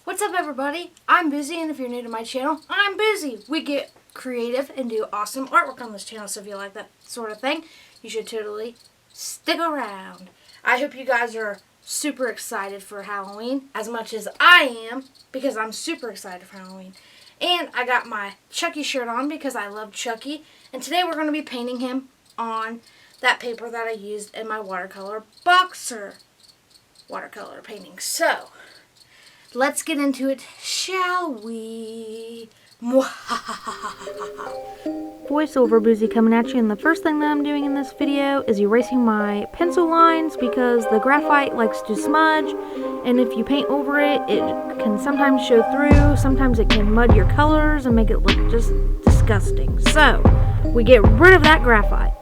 What's up, everybody? I'm Boozey, and if you're new to my channel, I'm Boozey. We get creative and do awesome artwork on this channel, so if you like that sort of thing, you should totally stick around. I hope you guys are super excited for Halloween, as much as I am, because I'm super excited for Halloween. And I got my Chucky shirt on because I love Chucky, and today we're going to be painting him on that paper that I used in my watercolor boxer watercolor painting. So, let's get into it, shall we? Voiceover Boozey coming at you, and the first thing that I'm doing in this video is erasing my pencil lines because the graphite likes to smudge, and if you paint over it, it can sometimes show through, sometimes it can mud your colors and make it look just disgusting. So, we get rid of that graphite.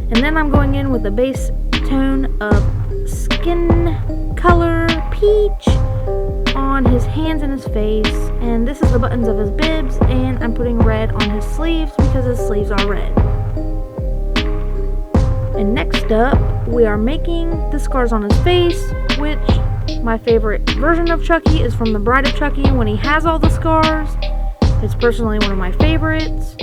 And then I'm going in with a base tone of skin color peach on his hands and his face, and this is the buttons of his bibs, and I'm putting red on his sleeves because his sleeves are red. And next up, we are making the scars on his face, which my favorite version of Chucky is from The Bride of Chucky, and when he has all the scars, it's personally one of my favorites.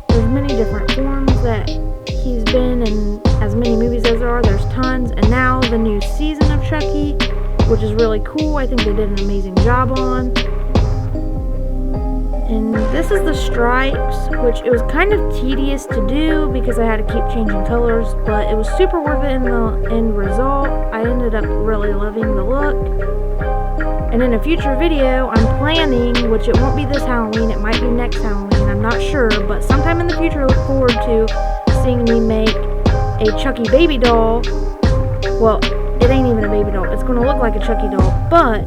There's many different forms that he's been in, as many movies as there are, there's tons, and now the new season of Chucky, which is really cool. I think they did an amazing job on. And this is the stripes, which it was kind of tedious to do because I had to keep changing colors, but it was super worth it in the end result. I ended up really loving the look. And in a future video, I'm planning, which it won't be this Halloween, it might be next Halloween, I'm not sure, but sometime in the future, look forward to seeing me make a Chucky baby doll. Well, it ain't even a baby doll. It's going to look like a Chucky doll, but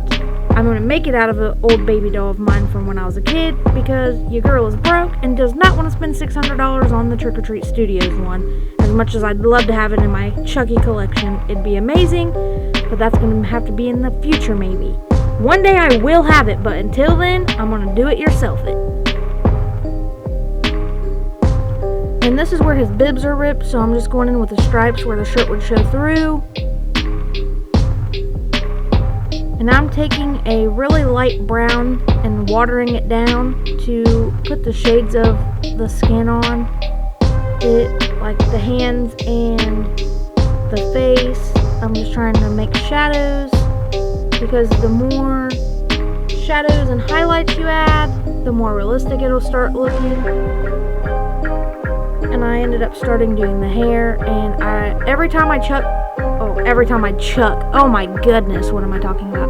I'm going to make it out of an old baby doll of mine from when I was a kid because your girl is broke and does not want to spend $600 on the Trick or Treat Studios one. As much as I'd love to have it in my Chucky collection, it'd be amazing, but that's going to have to be in the future maybe. One day I will have it, but until then, I'm going to do it yourself it. And this is where his bibs are ripped, so I'm just going in with the stripes where the shirt would show through. And I'm taking a really light brown and watering it down to put the shades of the skin on it, like the hands and the face. I'm just trying to make shadows because the more shadows and highlights you add, the more realistic it'll start looking. And I ended up starting doing the hair, and every time I chuck, oh my goodness, what am I talking about?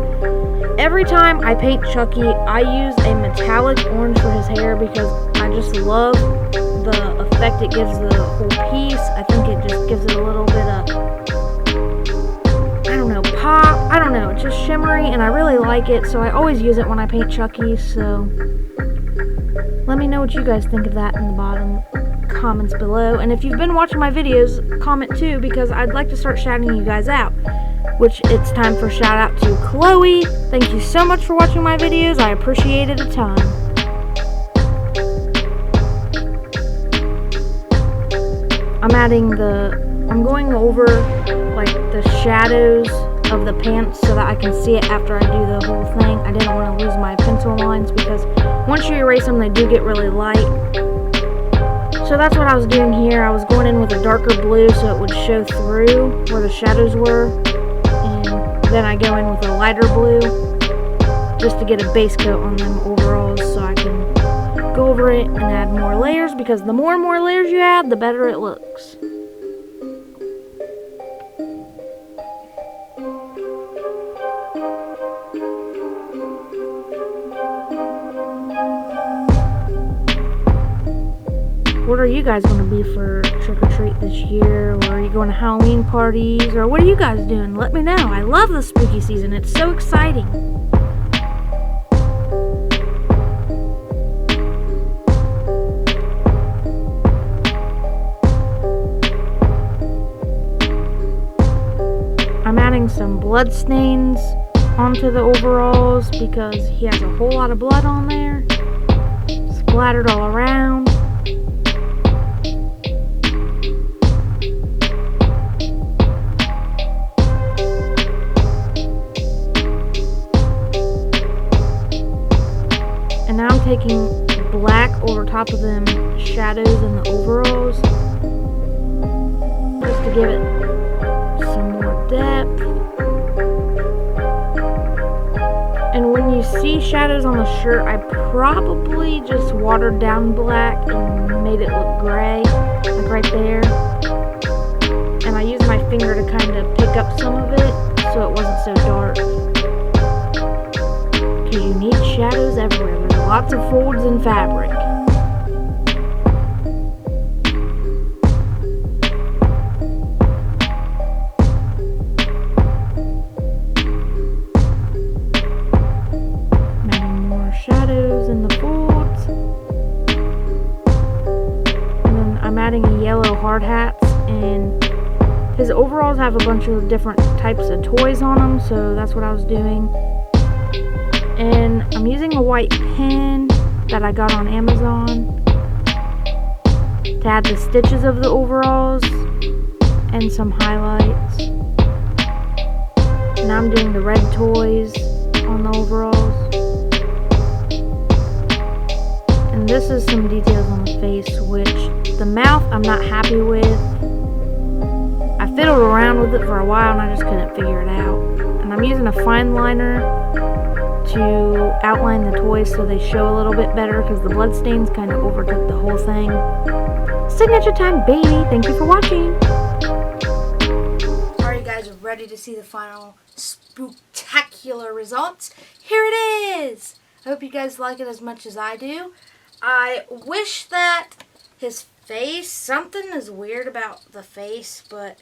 Every time I paint Chucky, I use a metallic orange for his hair because I just love the effect it gives the whole piece. I think it just gives it a little bit of, I don't know, pop, I don't know, it's just shimmery, and I really like it, so I always use it when I paint Chucky. So let me know what you guys think of that in the bottom comments below, and if you've been watching my videos, comment too, because I'd like to start shouting you guys out, which it's time for shout out to Chloe. Thank you so much for watching my videos, I appreciate it a ton. I'm going over like the shadows of the pants so that I can see it after I do the whole thing. I didn't want to lose my pencil lines because once you erase them, they do get really light. So that's what I was doing here. I was going in with a darker blue so it would show through where the shadows were. And then I go in with a lighter blue just to get a base coat on them overalls so I can go over it and add more layers, because the more and more layers you add, the better it looks. What are you guys going to be for trick or treat this year? Or are you going to Halloween parties? Or what are you guys doing? Let me know. I love the spooky season. It's so exciting. I'm adding some blood stains onto the overalls because he has a whole lot of blood on there. Splattered all around. taking black over top of them shadows in the overalls, just to give it some more depth. And when you see shadows on the shirt, I probably just watered down black and made it look gray, like right there. And I used my finger to kind of pick up some of it so it wasn't so dark. Because you need shadows everywhere. There's lots of folds in fabric. Adding more shadows in the folds. And then I'm adding a yellow hard hats, and his overalls have a bunch of different types of toys on them, so that's what I was doing. And I'm using a white pen that I got on Amazon to add the stitches of the overalls and some highlights. And I'm doing the red toys on the overalls. And this is some details on the face, which the mouth I'm not happy with. I fiddled around with it for a while and I just couldn't figure it out. And I'm using a fine liner to outline the toys so they show a little bit better, because the bloodstains kind of overtook the whole thing. Signature time, baby! Thank you for watching! Are you guys ready to see the final spooktacular results? Here it is! I hope you guys like it as much as I do. I wish that his face, something is weird about the face, but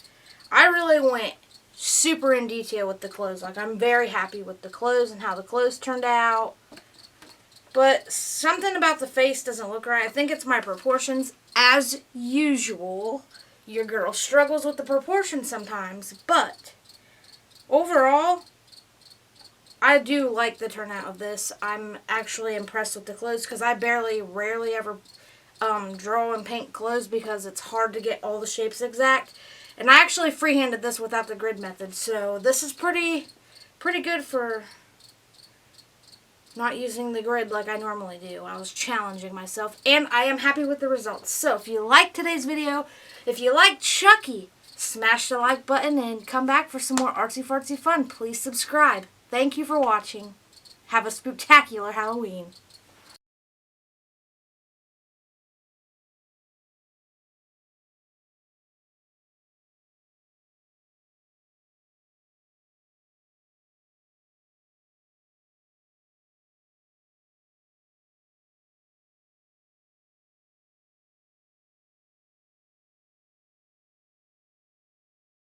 I really went super in detail with the clothes. Like, I'm very happy with the clothes and how the clothes turned out. But something about the face doesn't look right. I think it's my proportions. As usual, your girl struggles with the proportions sometimes. But overall, I do like the turnout of this. I'm actually impressed with the clothes, because I rarely ever draw and paint clothes because it's hard to get all the shapes exact. And I actually freehanded this without the grid method, so this is pretty good for not using the grid like I normally do. I was challenging myself, and I am happy with the results. So if you liked today's video, if you like Chucky, smash the like button and come back for some more artsy fartsy fun. Please subscribe. Thank you for watching. Have a spooktacular Halloween.